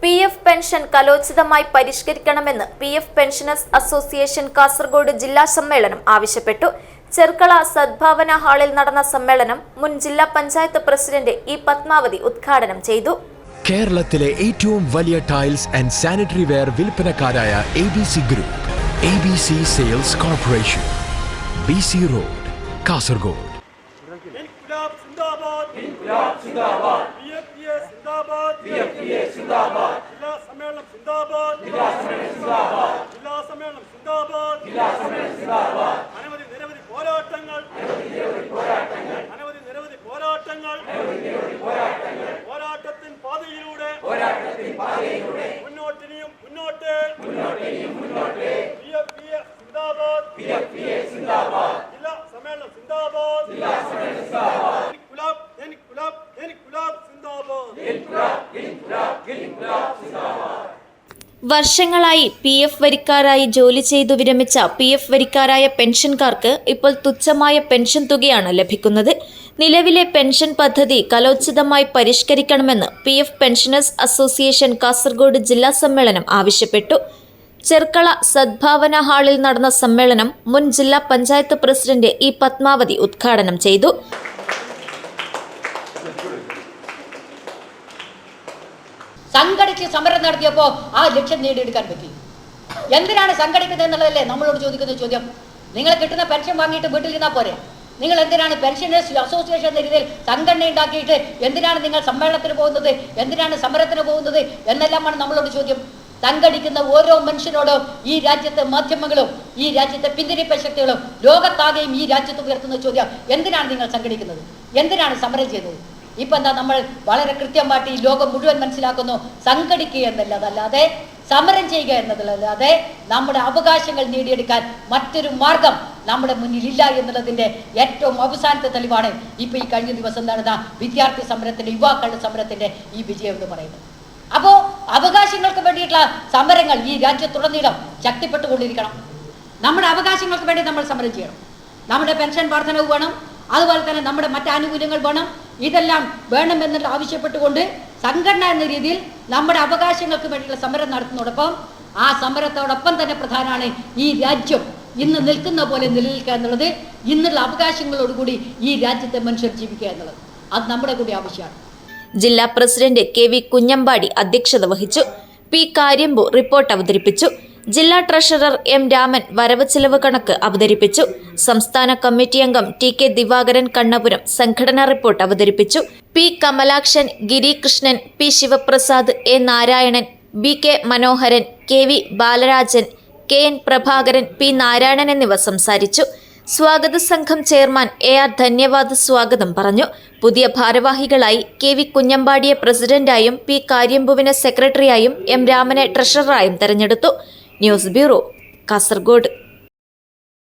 PF pension കലോചിതമായി പരിഷ്കരിക്കണമെന്ന് PF pensioners association Kasaragod ജില്ലാ സമ്മേളനം ആവശ്യപ്പെട്ടു. ചെർക്കള സദ്ഭാവന ഹാളിൽ നടന്ന സമ്മേളനം മുൻ ജില്ലാ പഞ്ചായത്ത് പ്രസിഡന്റ് ഇ പത്മാവതി ഉദ്ഘാടനം ചെയ്തു. കേരളത്തിലെ ഏറ്റവും വലിയ ടൈൽസ് ആൻഡ് സാനിറ്ററി വെയർ വിൽപ്പനക്കാരായ ABC group, ABC sales corporation, BC road, Kasaragod. പോരാട്ടത്തിൻ പാതയിലൂടെ മുന്നോട്ട് സിന്ദാബാദ് ജില്ലാ സമ്മേളനം സിന്ദാബാദ് വർഷങ്ങളായി PF വരിക്കാരായി ജോലി ചെയ്തു വിരമിച്ച PF വരിക്കാരായ പെൻഷൻകാർക്ക് ഇപ്പോൾ തുച്ഛമായ പെൻഷൻ തുകയാണ് ലഭിക്കുന്നത്. നിലവിലെ പെൻഷൻ പദ്ധതി കലോചിതമായി പരിഷ്കരിക്കണമെന്ന് PF പെൻഷനേഴ്സ് അസോസിയേഷൻ കാസർഗോഡ് ജില്ലാ സമ്മേളനം ആവശ്യപ്പെട്ടു. ചെർക്കള സദ്ഭാവന ഹാളിൽ നടന്ന സമ്മേളനം മുൻ ജില്ലാ പഞ്ചായത്ത് പ്രസിഡന്റ് ഇ പത്മാവതി ഉദ്ഘാടനം ചെയ്തു. സംഘടിച്ച് സമരം നടത്തിയപ്പോൾ ആ ലക്ഷ്യം നേടിയെടുക്കാൻ പറ്റി. എന്തിനാണ് സംഘടിക്കുന്നത് എന്നുള്ളതല്ലേ നമ്മളോട് ചോദിക്കുന്ന ചോദ്യം. നിങ്ങൾ കിട്ടുന്ന പെൻഷൻ വാങ്ങിയിട്ട് വീട്ടിൽ നിന്നാൽ പോരെ? നിങ്ങൾ എന്തിനാണ് പെൻഷനേഴ്സ് അസോസിയേഷൻ എന്ന രീതിയിൽ സംഘടന ഉണ്ടാക്കിയിട്ട് എന്തിനാണ് നിങ്ങൾ സമ്മേളനത്തിന് പോകുന്നത്, എന്തിനാണ് സമരത്തിന് പോകുന്നത് എന്നെല്ലാമാണ് നമ്മളോട് ചോദ്യം. സംഘടിക്കുന്ന ഓരോ മനുഷ്യനോടും ഈ രാജ്യത്തെ മാധ്യമങ്ങളും ഈ രാജ്യത്തെ പിന്തിരിപ്പ ശക്തികളും ലോകത്താകെയും ഈ രാജ്യത്ത് ഉയർത്തുന്ന ചോദ്യം, എന്തിനാണ് നിങ്ങൾ സംഘടിക്കുന്നത്, എന്തിനാണ് സമരം ചെയ്യുന്നത്? ഇപ്പം എന്താ, നമ്മൾ വളരെ കൃത്യമായിട്ട് ഈ ലോകം മുഴുവൻ മനസ്സിലാക്കുന്നു, സംഘടിക്കുക എന്നതല്ലാതെ സമരം ചെയ്യുക എന്നതല്ലാതെ നമ്മുടെ അവകാശങ്ങൾ നേടിയെടുക്കാൻ മറ്റൊരു മാർഗം നമ്മുടെ മുന്നിലില്ല എന്നുള്ളതിൻ്റെ ഏറ്റവും അവസാനത്തെ തെളിവാണ് ഇപ്പം ഈ കഴിഞ്ഞ ദിവസം നടന്ന വിദ്യാർത്ഥി സമരത്തിൻ്റെ, യുവാക്കളുടെ സമരത്തിൻ്റെ ഈ വിജയം എന്ന് പറയുന്നത്. അപ്പോൾ അവകാശങ്ങൾക്ക് വേണ്ടിയിട്ടുള്ള സമരങ്ങൾ ഈ രാജ്യത്തുടനീളം ശക്തിപ്പെട്ടുകൊണ്ടിരിക്കണം. നമ്മുടെ അവകാശങ്ങൾക്ക് വേണ്ടി നമ്മൾ സമരം ചെയ്യണം. നമ്മുടെ പെൻഷൻ വർധനവ് വേണം, അതുപോലെ തന്നെ നമ്മുടെ മറ്റ് ആനുകൂല്യങ്ങൾ വേണം. ഇതെല്ലാം വേണമെന്നുള്ള ആവശ്യപ്പെട്ടുകൊണ്ട് സംഘടന എന്ന രീതിയിൽ നമ്മുടെ അവകാശങ്ങൾക്ക് വേണ്ടിയുള്ള സമരം നടത്തുന്നതോടൊപ്പം ആ സമരത്തോടൊപ്പം തന്നെ പ്രധാനമാണ് ഈ രാജ്യം ഇന്ന് നിൽക്കുന്ന പോലെ നിലനിൽക്കുക എന്നുള്ളത്, ഇന്നുള്ള അവകാശങ്ങളോടുകൂടി ഈ രാജ്യത്തെ മനുഷ്യർ ജീവിക്കുക എന്നുള്ളത്, അത് നമ്മുടെ കൂടി ആവശ്യമാണ്. ജില്ലാ പ്രസിഡന്റ് KV കുഞ്ഞമ്പാടി അധ്യക്ഷത വഹിച്ചു. P കാര്യമ്പു റിപ്പോർട്ട് അവതരിപ്പിച്ചു. ജില്ലാ ട്രഷറർ M രാമൻ വരവ് ചെലവ് കണക്ക് അവതരിപ്പിച്ചു. സംസ്ഥാന കമ്മിറ്റി അംഗം TK ദിവാകരൻ കണ്ണപുരം സംഘടനാ റിപ്പോർട്ട് അവതരിപ്പിച്ചു. P Kamalakshan, Giri Krishnan, P Sivaprasad, A Narayanan, BK Manoharan, KV Balarajan, KN Prabhakaran, P Narayanan എന്നിവർ സംസാരിച്ചു. സ്വാഗത സംഘം ചെയർമാൻ AR ധന്യവാദ് സ്വാഗതം പറഞ്ഞു. പുതിയ ഭാരവാഹികളായി KV കുഞ്ഞമ്പാടിയെ പ്രസിഡന്റായും P കാര്യമ്പുവിനെ സെക്രട്ടറിയായും M രാമനെ ട്രഷററായും തെരഞ്ഞെടുത്തു. News bureau, Kasaragod.